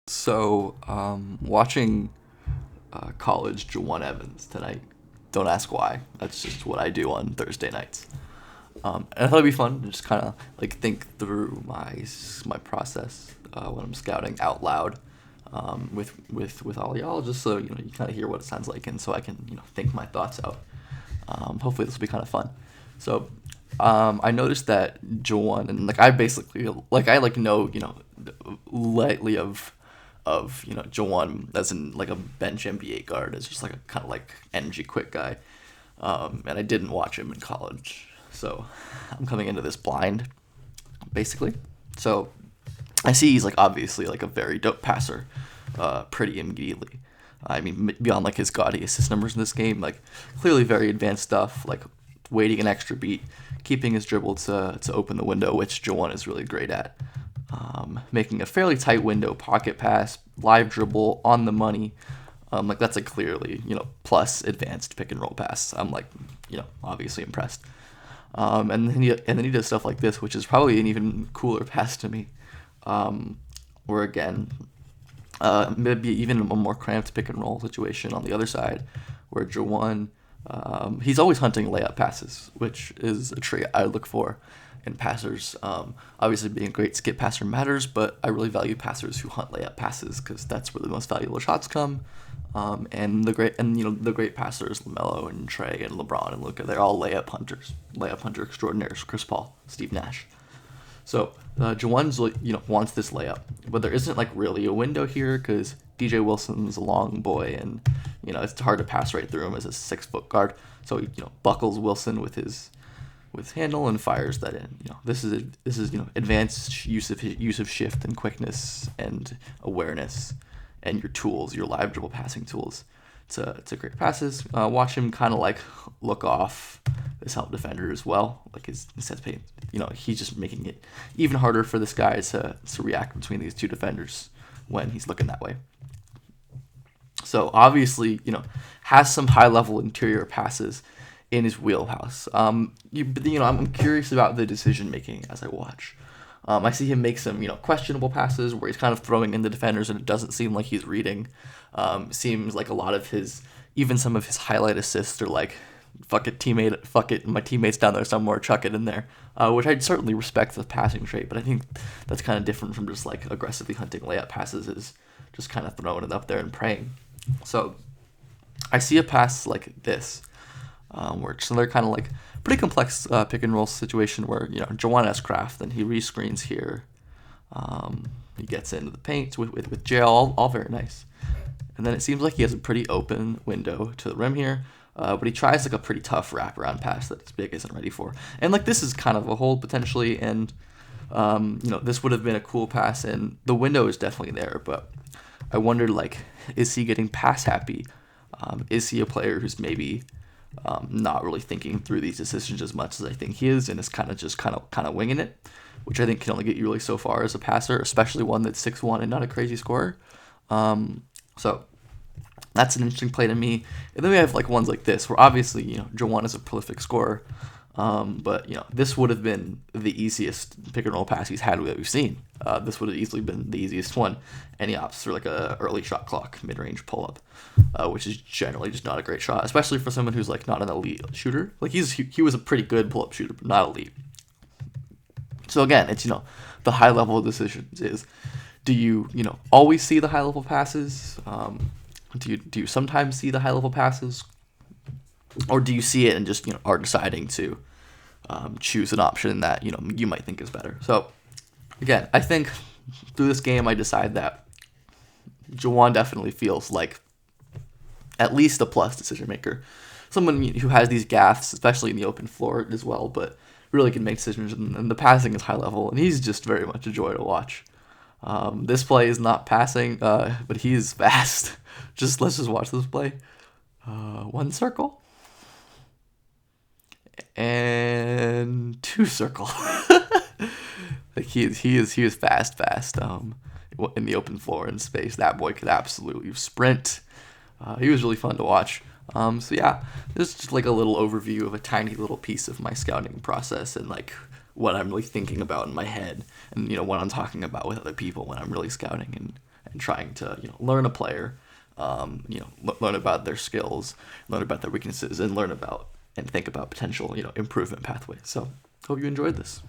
So, watching college Jawun Evans tonight. Don't ask why. That's just what I do on Thursday nights. And I thought it'd be fun to just kind of like think through my process when I'm scouting out loud with all y'all, just so you kind of hear what it sounds like, and so I can think my thoughts out. Hopefully this will be kind of fun. So I noticed that Jawan, and like I basically know lightly of Jawan as in like a bench NBA guard, as just like a kind of like energy quick guy. And I didn't watch him in college, so I'm coming into this blind, basically. So I see he's like obviously like a very dope passer, pretty immediately. I mean, beyond like his gaudy assist numbers in this game, like clearly very advanced stuff, like waiting an extra beat, keeping his dribble to open the window, which Jawan is really great at. Making a fairly tight window pocket pass, live dribble on the money. Like that's a clearly plus advanced pick and roll pass. I'm like obviously impressed. And then he does stuff like this, which is probably an even cooler pass to me. Where again, maybe even a more cramped pick and roll situation on the other side, where Jawan, he's always hunting layup passes, which is a trait I look for in passers. Obviously, being a great skip passer matters, but I really value passers who hunt layup passes because that's where the most valuable shots come. The great passers, LaMelo and Trey and LeBron and Luka, they're all layup hunters, layup hunter extraordinaires. Chris Paul, Steve Nash. So Jawan's wants this layup, but there isn't like really a window here because DJ Wilson's a long boy, and it's hard to pass right through him as a 6-foot guard. So he buckles Wilson with his handle and fires that in. This is advanced use of shift and quickness and awareness and your tools, your live dribble passing tools to great passes. Watch him kind of like look off this help defender as well. Like his set paint, he's just making it even harder for this guy to react between these two defenders when he's looking that way. So obviously, has some high level interior passes in his wheelhouse. I'm curious about the decision making as I watch. I see him make some, questionable passes where he's kind of throwing in the defenders and it doesn't seem like he's reading. Seems like a lot of even some of his highlight assists are like, fuck it, teammate, fuck it, my teammate's down there somewhere, chuck it in there. Which I'd certainly respect the passing trait, but I think that's kind of different from just like aggressively hunting layup passes, is just kind of throwing it up there and praying. So I see a pass like this, where it's another kind of like pretty complex pick and roll situation where Jawan has craft, and he rescreens here. He gets into the paint with jail, all very nice. And then it seems like he has a pretty open window to the rim here, but he tries like a pretty tough wraparound pass that Big isn't ready for. And like this is kind of a hold potentially, and this would have been a cool pass, and the window is definitely there, but I wondered, like, is he getting pass happy? Is he a player who's maybe not really thinking through these decisions as much as I think he is, and is kind of winging it, which I think can only get you really so far as a passer, especially one that's 6'1" and not a crazy scorer. So that's an interesting play to me. And then we have like ones like this, where obviously Jawan is a prolific scorer, but this would have been the easiest pick and roll pass he's had that we've seen. This would have easily been the easiest one, and he opts for like a early shot clock mid-range pull-up, which is generally just not a great shot, especially for someone who's like not an elite shooter. Like he was a pretty good pull-up shooter, but not elite. So again, it's the high level decisions is, do you always see the high level passes? Do you sometimes see the high level passes, or do you see it and just are deciding to choose an option that you might think is better? So again, I think through this game I decide that Jawan definitely feels like at least a plus decision maker, someone who has these gaffes, especially in the open floor as well, but really can make decisions, and the passing is high level, and he's just very much a joy to watch. This play is not passing, but he is fast. Let's just watch this play. One circle and two circle. Like he is fast. In the open floor in space, that boy could absolutely sprint. He was really fun to watch. So yeah, this is just like a little overview of a tiny little piece of my scouting process, and like what I'm really thinking about in my head, and what I'm talking about with other people when I'm really scouting. And and trying to learn a player, learn about their skills, learn about their weaknesses, and learn about and think about potential improvement pathways. So hope you enjoyed this.